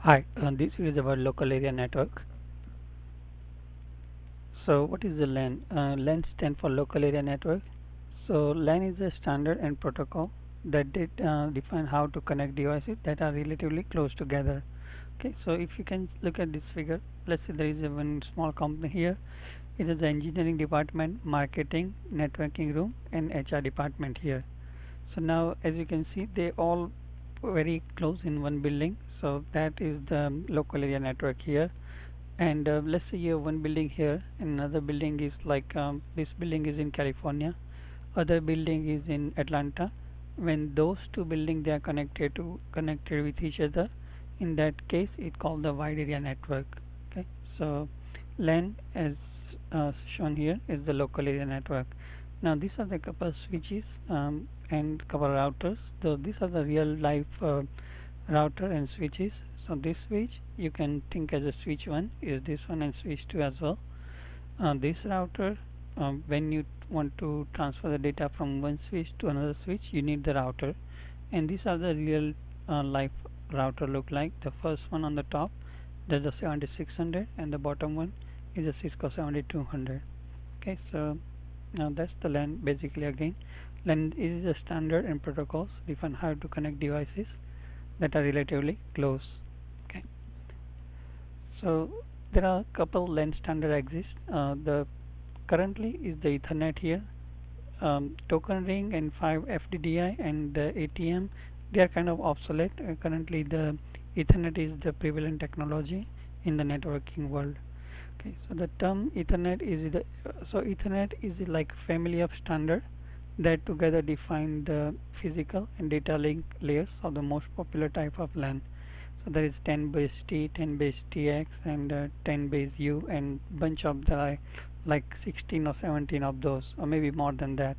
Hi, this is about local area network. So what is the LAN? LAN stands for local area network. So LAN is a standard and protocol that define how to connect devices that are relatively close together. Okay, so if you can look at this figure, let's say there is a one small company here. It is the engineering department, marketing, networking room, and HR department here. So now, as you can see, they all very close in one building. So that is the local area network here. And let's say you have one building here, and another building is like this building is in California, other building is in Atlanta. When those two buildings they are connected with each other, in that case it called the wide area network. Okay, so LAN as shown here is the local area network. Now these are the couple switches and couple routers. So these are the real life router and switches. So this switch you can think as a switch 1 is this one, and switch 2 as well. This router, when you want to transfer the data from one switch to another switch, you need the router. And these are the real life router look like. The first one on the top, there's a 7600, and the bottom one is a Cisco 7200. Okay, so now that's the LAN basically. Again, LAN is a standard and protocols define how to connect devices that are relatively close. Okay, so there are a couple LAN standard exist. The currently is the Ethernet here, token ring and 5 FDDI and the ATM. They are kind of obsolete. Currently the Ethernet is the prevalent technology in the networking world. Okay, so the term Ethernet is Ethernet is like family of standard that together define the physical and data link layers of the most popular type of LAN. So there is 10 base T, 10 base TX, and 10 base U, and bunch of the like 16 or 17 of those, or maybe more than that.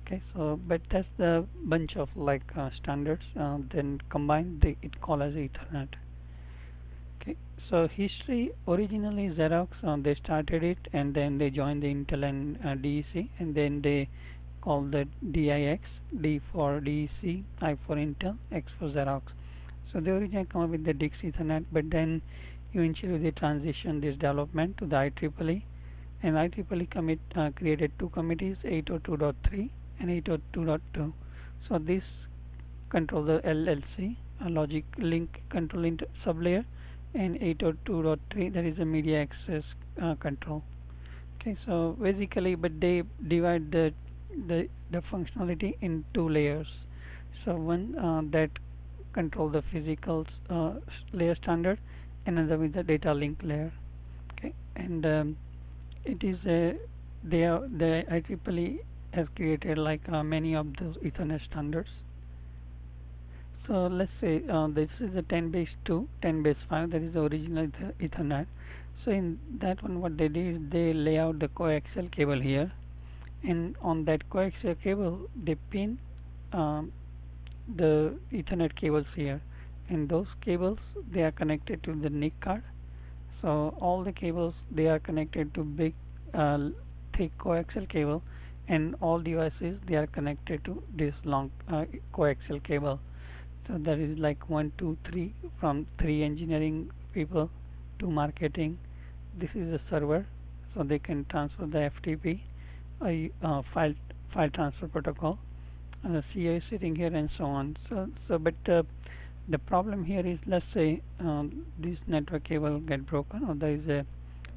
Okay, so but that's the bunch of like standards. Then combined, it called as Ethernet. Okay, so history originally Xerox they started it, and then they joined the Intel and DEC, and then they called it DIX, D for DEC, I for Intel, X for Xerox. So they originally come up with the DIX Ethernet, but then eventually they transitioned this development to the IEEE, and IEEE created two committees, 802.3 and 802.2. So this control the LLC, a logic link control sublayer, and 802.3 that is a media access control. Okay, so basically, but they divide the functionality in two layers. So one that control the physical layer standard, another with the data link layer. Okay, and it is a the IEEE has created like many of those Ethernet standards. So let's say this is a 10 base 2, 10 base 5, that is the original Ethernet. So in that one what they did is they lay out the coaxial cable here, and on that coaxial cable they pin um, the Ethernet cables here, and those cables they are connected to the NIC card. So all the cables they are connected to big thick coaxial cable, and all devices they are connected to this long coaxial cable. So that is like 1 2 3, from 3 engineering people to marketing. This is a server, so they can transfer the FTP, file transfer protocol. CA is sitting here and so on. But the problem here is, let's say this network cable get broken, or there is a,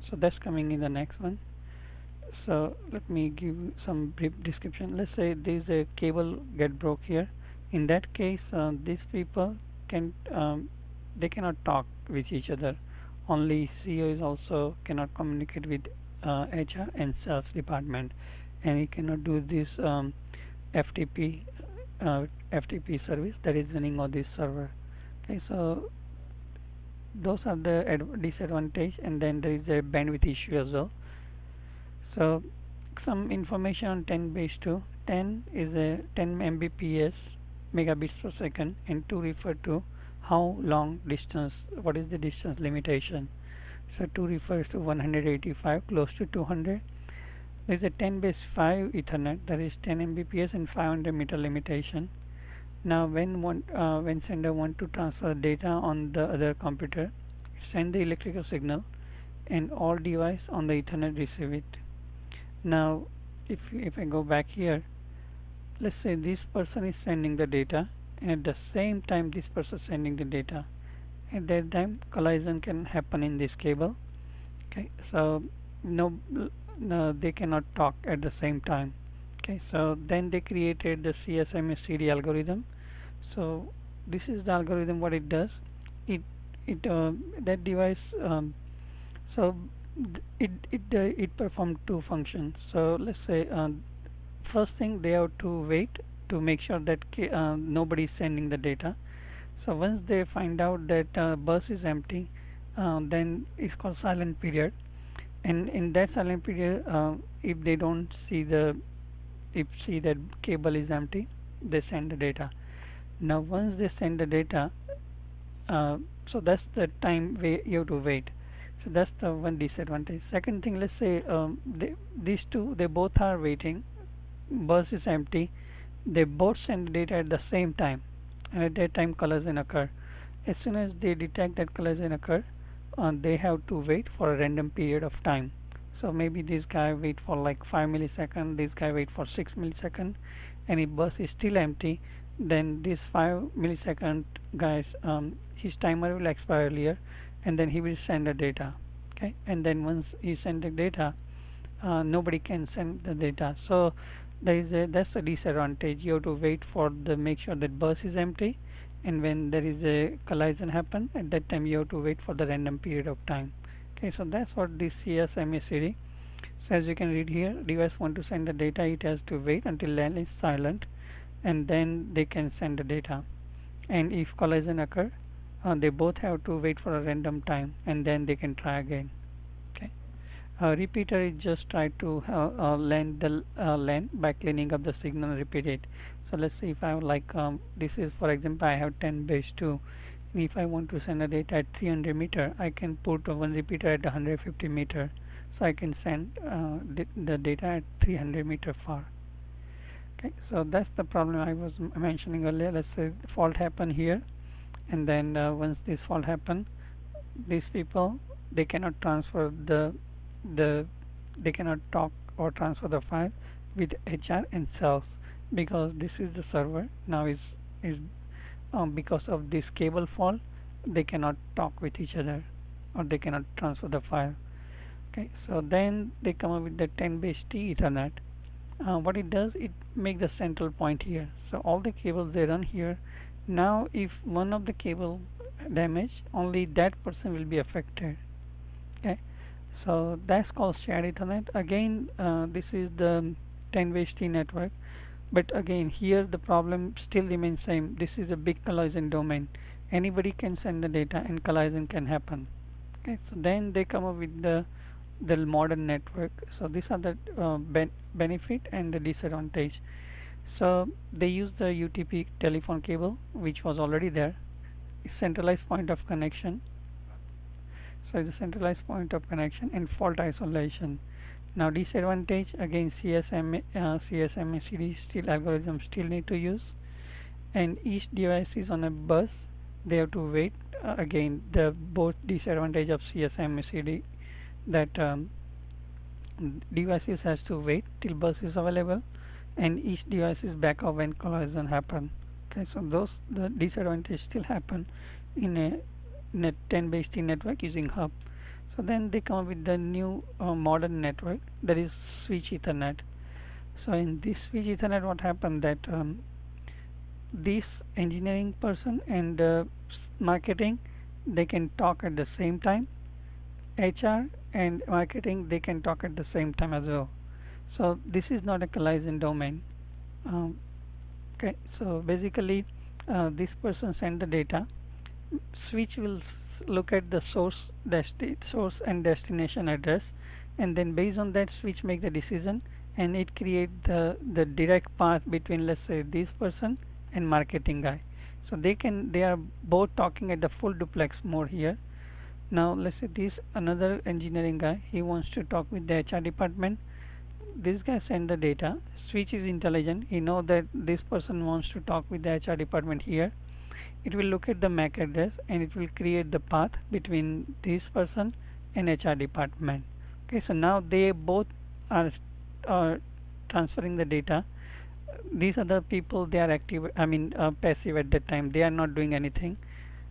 so that's coming in the next one. So let me give some brief description. Let's say there is a cable get broke here. In that case, these people can they cannot talk with each other. Only CEO is also cannot communicate with HR and sales department, and he cannot do this FTP FTP service that is running on this server. Okay, so those are the disadvantage, and then there is a bandwidth issue as well. So some information on 10 base 2. 10 is a 10 Mbps megabits per second, and 2 refer to how long distance, what is the distance limitation. So 2 refers to 185, close to 200. There is a 10 base 5 Ethernet, that is 10 Mbps and 500 meter limitation. Now when sender want to transfer data on the other computer, send the electrical signal and all device on the Ethernet receive it. Now if I go back here, let's say this person is sending the data and at the same time this person is sending the data. At that time collision can happen in this cable. Okay, so no, no, they cannot talk at the same time. Okay, so then they created the CSMACD algorithm. So this is the algorithm. What it does, it that device so it performs two functions. So let's say first thing they have to wait to make sure that nobody is sending the data. So once they find out that bus is empty, then it's called silent period. And in that silent period, if they don't see see that cable is empty, they send the data. Now once they send the data, uh, so that's the time you have to wait. So that's the one disadvantage. Second thing, let's say these two they both are waiting, bus is empty, they both send data at the same time, and at that time collision occur. As soon as they detect that collision occur, they have to wait for a random period of time. So maybe this guy wait for like 5 milliseconds, this guy wait for 6 milliseconds, and if bus is still empty, then this 5 millisecond guys his timer will expire earlier, and then he will send the data. Okay, and then once he send the data, nobody can send the data. So that's a disadvantage. You have to wait for the make sure that bus is empty, and when there is a collision happen, at that time you have to wait for the random period of time. Okay, so that's what this CSMACD. So as you can read here, device want to send the data, it has to wait until LAN is silent, and then they can send the data. And if collision occur, they both have to wait for a random time, and then they can try again. Okay. Repeater is just try to lend the LAN by cleaning up the signal and repeat it. So let's say if I have like this is for example I have 10 base 2. If I want to send the data at 300 meter, I can put one repeater at 150 meter, so I can send the data at 300 meter far. Okay, so that's the problem I was mentioning earlier. Let's say the fault happen here, and then once this fault happen, these people they cannot transfer the they cannot talk or transfer the file with HR and sales, because this is the server now is because of this cable fault they cannot talk with each other or they cannot transfer the file. Okay, so then they come up with the 10 base T Ethernet. What it does, it makes the central point here, so all the cables they run here. Now if one of the cable damage, only that person will be affected. Okay, so that's called shared Ethernet. Again this is the 10 base T network, but again here the problem still remains same. This is a big collision domain, anybody can send the data and collision can happen. Okay, so then they come up with the modern network. So these are the benefit and the disadvantage. So they use the UTP telephone cable which was already there, centralized point of connection. So the centralized point of connection and fault isolation. Now disadvantage, again CSMACD still algorithm still need to use, and each device is on a bus, they have to wait. Again the both disadvantage of CSMACD, that devices has to wait till bus is available, and each device is back up when collision happen. Okay, so those the disadvantage still happen in a net 10 base T network using hub. So then they come up with the new modern network, that is switch Ethernet. So in this switch Ethernet, what happened that this engineering person and marketing, they can talk at the same time. HR and marketing, they can talk at the same time as well. So this is not a collision domain. Um, okay, so basically this person send the data, switch will look at the source and destination address, and then based on that switch make the decision, and it create the direct path between, let's say, this person and marketing guy. So they are both talking at the full duplex mode here. Now let's say this another engineering guy, he wants to talk with the HR department. This guy send the data, switch is intelligent. He know that this person wants to talk with the HR department here. It will look at the MAC address and it will create the path between this person and HR department. Okay, so now they both are transferring the data. These other people, they are active, passive at that time. They are not doing anything.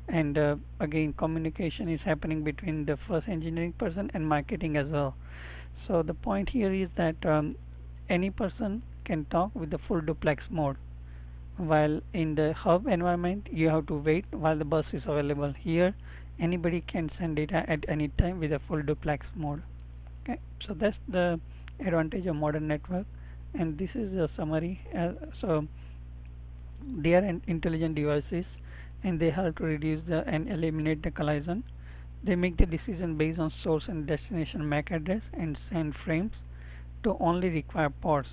And again, communication is happening between the first engineering person and marketing as well. So the point here is that any person can talk with the full duplex mode, while in the hub environment you have to wait while the bus is available. Here anybody can send data at any time with a full duplex mode. Okay, so that's the advantage of modern network, and this is a summary. So they are intelligent devices, and they help to reduce and eliminate the collision. They make the decision based on source and destination MAC address and send frames to only require ports,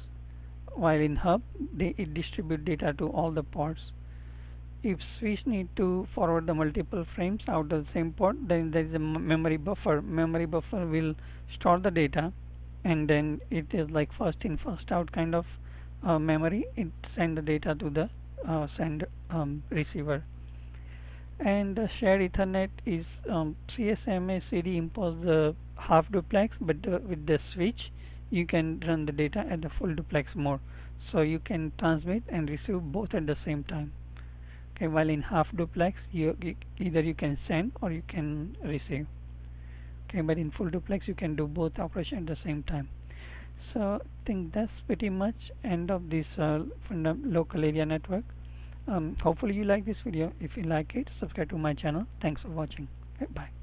while in hub it distribute data to all the ports. If switch need to forward the multiple frames out of the same port, then there is a memory buffer. Memory buffer will store the data, and then it is like first in first out kind of memory. It send the data to the send receiver. And the shared Ethernet is CSMA CD impose the half duplex, but with the switch you can run the data at the full duplex mode, so you can transmit and receive both at the same time. Okay, while in half duplex either you can send or you can receive. Okay, but in full duplex you can do both operations at the same time. So I think that's pretty much end of this local area network. Hopefully you like this video. If you like it, subscribe to my channel. Thanks for watching. Okay, bye.